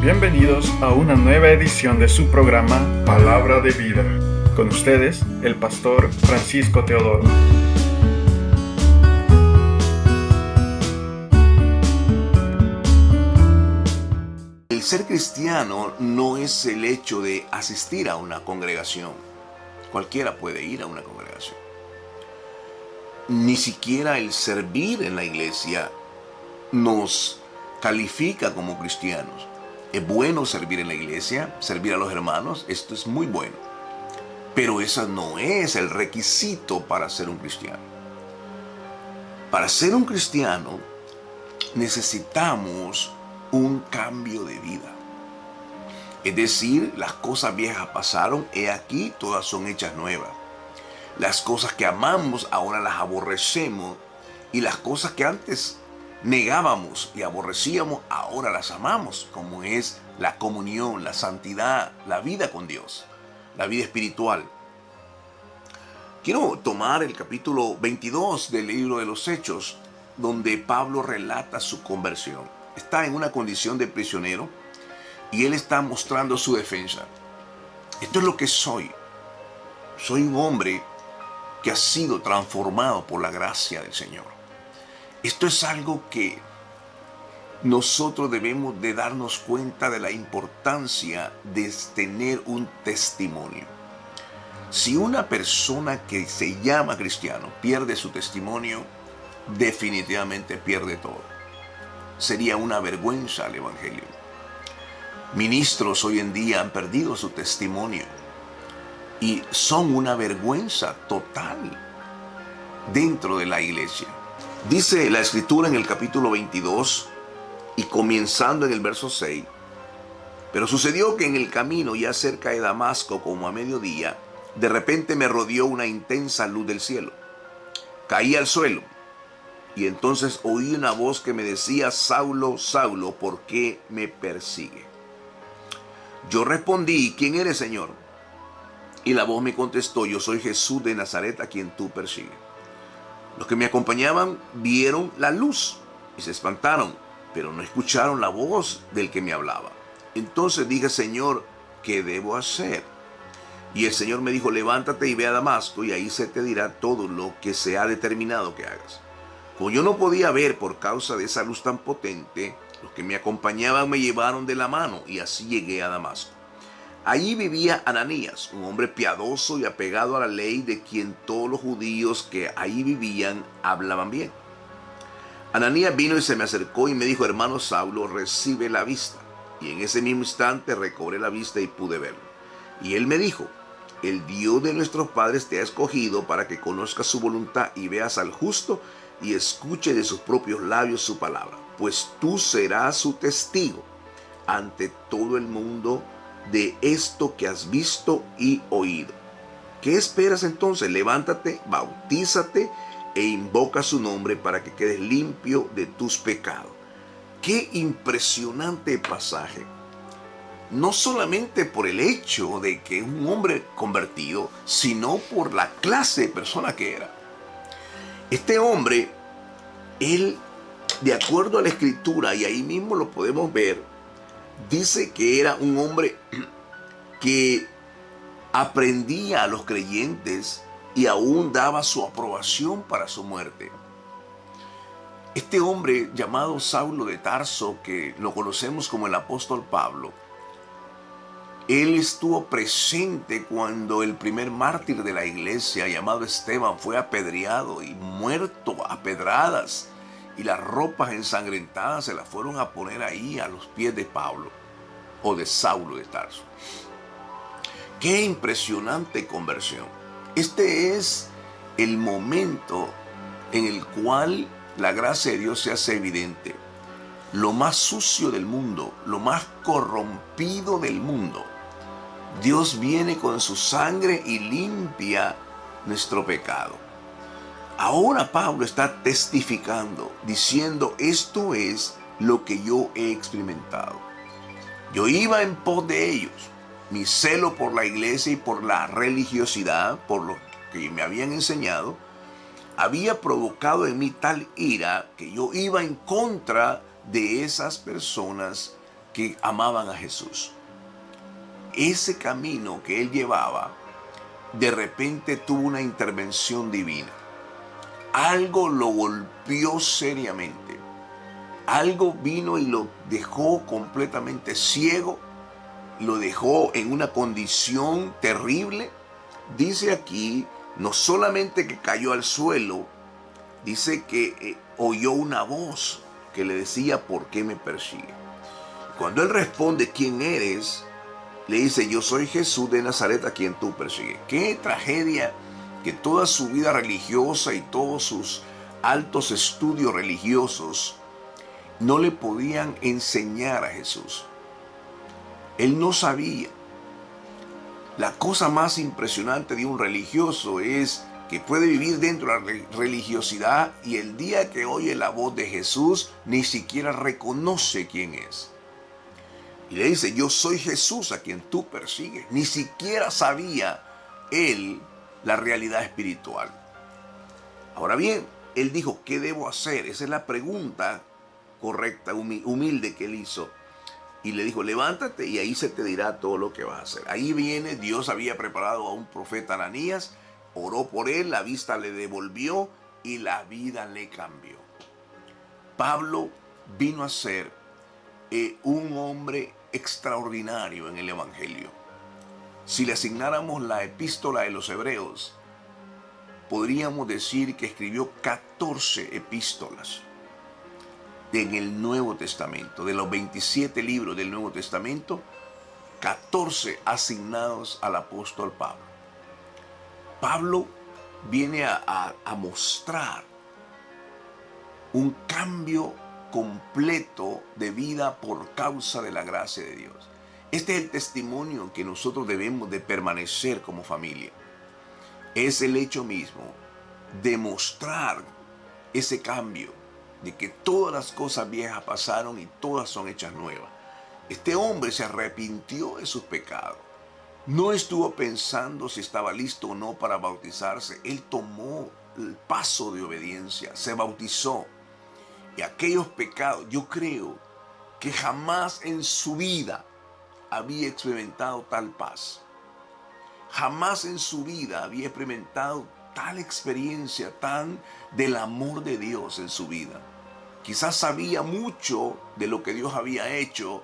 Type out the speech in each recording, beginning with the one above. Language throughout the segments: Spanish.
Bienvenidos a una nueva edición de su programa Palabra de Vida. Con ustedes, el pastor Francisco Teodoro. El ser cristiano no es el hecho de asistir a una congregación. Cualquiera puede ir a una congregación. Ni siquiera el servir en la iglesia nos califica como cristianos. Es bueno servir en la iglesia, servir a los hermanos, esto es muy bueno. Pero eso no es el requisito para ser un cristiano. Para ser un cristiano necesitamos un cambio de vida. Es decir, las cosas viejas pasaron, he aquí, todas son hechas nuevas. Las cosas que amamos ahora las aborrecemos, y las cosas que antes negábamos y aborrecíamos ahora las amamos, como es la comunión, la santidad, la vida con Dios, la vida espiritual. Quiero tomar el capítulo 22 del libro de los Hechos, donde Pablo relata su conversión. Está en una condición de prisionero y él está mostrando su defensa. Esto es lo que soy. Soy un hombre que ha sido transformado por la gracia del Señor. Esto es algo que nosotros debemos de darnos cuenta de la importancia de tener un testimonio. Si una persona que se llama cristiano pierde su testimonio, definitivamente pierde todo. Sería una vergüenza al evangelio. Ministros hoy en día han perdido su testimonio y son una vergüenza total dentro de la iglesia. Dice la escritura en el capítulo 22 y comenzando en el verso 6: pero sucedió que en el camino, ya cerca de Damasco, como a mediodía, de repente me rodeó una intensa luz del cielo. Caí al suelo y entonces oí una voz que me decía: Saulo, Saulo, ¿por qué me persigue? Yo respondí: ¿quién eres, Señor? Y la voz me contestó: yo soy Jesús de Nazaret, a quien tú persigues. Los que me acompañaban vieron la luz y se espantaron, pero no escucharon la voz del que me hablaba. Entonces dije: Señor, ¿qué debo hacer? Y el Señor me dijo: levántate y ve a Damasco, y ahí se te dirá todo lo que se ha determinado que hagas. Como yo no podía ver por causa de esa luz tan potente, los que me acompañaban me llevaron de la mano, y así llegué a Damasco. Allí vivía Ananías, un hombre piadoso y apegado a la ley, de quien todos los judíos que ahí vivían hablaban bien. Ananías vino y se me acercó y me dijo: hermano Saulo, recibe la vista. Y en ese mismo instante recobré la vista y pude verlo. Y él me dijo: el Dios de nuestros padres te ha escogido para que conozcas su voluntad y veas al justo y escuche de sus propios labios su palabra. Pues tú serás su testigo ante todo el mundo de esto que has visto y oído. ¿Qué esperas entonces? Levántate, bautízate e invoca su nombre para que quedes limpio de tus pecados. Qué impresionante pasaje. No solamente por el hecho de que un hombre convertido, sino por la clase de persona que era. Este hombre, él, de acuerdo a la escritura, y ahí mismo lo podemos ver, dice que era un hombre que aprendía a los creyentes y aún daba su aprobación para su muerte. Este hombre llamado Saulo de Tarso, que lo conocemos como el apóstol Pablo, él estuvo presente cuando el primer mártir de la iglesia, llamado Esteban, fue apedreado y muerto a pedradas, y las ropas ensangrentadas se las fueron a poner ahí a los pies de Pablo, o de Saulo de Tarso. ¡Qué impresionante conversión! Este es el momento en el cual la gracia de Dios se hace evidente. Lo más sucio del mundo, lo más corrompido del mundo, Dios viene con su sangre y limpia nuestro pecado. Ahora Pablo está testificando, diciendo: esto es lo que yo he experimentado. Yo iba en pos de ellos. Mi celo por la iglesia y por la religiosidad, por lo que me habían enseñado, había provocado en mí tal ira que yo iba en contra de esas personas que amaban a Jesús. Ese camino que él llevaba, de repente tuvo una intervención divina. Algo lo golpeó seriamente. Algo vino y lo dejó completamente ciego, lo dejó en una condición terrible. Dice aquí, no solamente que cayó al suelo, dice que oyó una voz que le decía, ¿por qué me persigue? Cuando él responde, ¿quién eres?, le dice, yo soy Jesús de Nazaret a quien tú persigues. Qué tragedia que toda su vida religiosa y todos sus altos estudios religiosos no le podían enseñar a Jesús. Él no sabía. La cosa más impresionante de un religioso es que puede vivir dentro de la religiosidad y el día que oye la voz de Jesús ni siquiera reconoce quién es. Y le dice, yo soy Jesús a quien tú persigues. Ni siquiera sabía él la realidad espiritual. Ahora bien, él dijo, ¿qué debo hacer? Esa es la pregunta correcta, humilde que él hizo. Y le dijo, levántate y ahí se te dirá todo lo que vas a hacer. Ahí viene, Dios había preparado a un profeta Ananías, oró por él, la vista le devolvió y la vida le cambió. Pablo vino a ser un hombre extraordinario en el Evangelio. Si le asignáramos la epístola de los Hebreos, podríamos decir que escribió 14 epístolas en el Nuevo Testamento. De los 27 libros del Nuevo Testamento, 14 asignados al apóstol Pablo. Pablo viene a mostrar un cambio completo de vida por causa de la gracia de Dios. Este es el testimonio que nosotros debemos de permanecer como familia. Es el hecho mismo de mostrar ese cambio, de que todas las cosas viejas pasaron y todas son hechas nuevas. Este hombre se arrepintió de sus pecados. No estuvo pensando si estaba listo o no para bautizarse. Él tomó el paso de obediencia, se bautizó. Y aquellos pecados, yo creo que jamás en su vida había experimentado tal paz. Jamás en su vida había experimentado tal experiencia, tan del amor de Dios en su vida. Quizás sabía mucho de lo que Dios había hecho,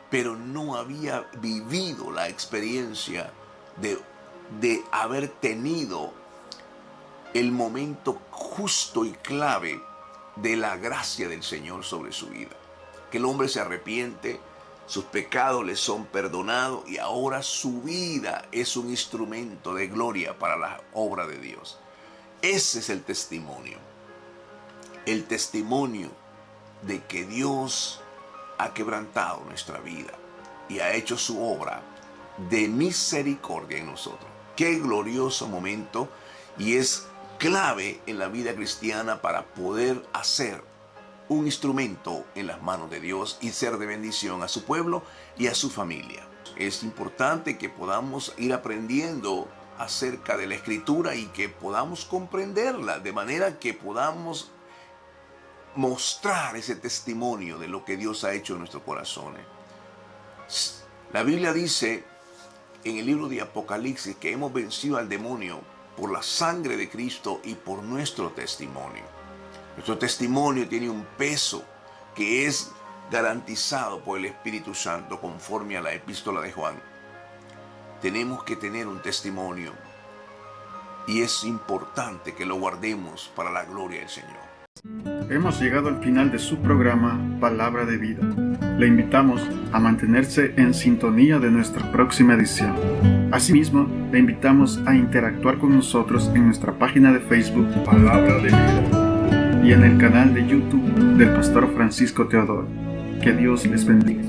pero no había vivido la experiencia de haber tenido el momento justo y clave de la gracia del Señor sobre su vida. Que el hombre se arrepiente, sus pecados le son perdonados y ahora su vida es un instrumento de gloria para la obra de Dios. Ese es el testimonio. El testimonio de que Dios ha quebrantado nuestra vida y ha hecho su obra de misericordia en nosotros. Qué glorioso momento, y es clave en la vida cristiana para poder hacer un instrumento en las manos de Dios y ser de bendición a su pueblo y a su familia. Es importante que podamos ir aprendiendo acerca de la Escritura y que podamos comprenderla de manera que podamos mostrar ese testimonio de lo que Dios ha hecho en nuestros corazones. La Biblia dice en el libro de Apocalipsis que hemos vencido al demonio por la sangre de Cristo y por nuestro testimonio. Nuestro testimonio tiene un peso que es garantizado por el Espíritu Santo conforme a la epístola de Juan. Tenemos que tener un testimonio y es importante que lo guardemos para la gloria del Señor. Hemos llegado al final de su programa Palabra de Vida. Le invitamos a mantenerse en sintonía de nuestra próxima edición. Asimismo, le invitamos a interactuar con nosotros en nuestra página de Facebook Palabra de Vida y en el canal de YouTube del Pastor Francisco Teodoro. Que Dios les bendiga.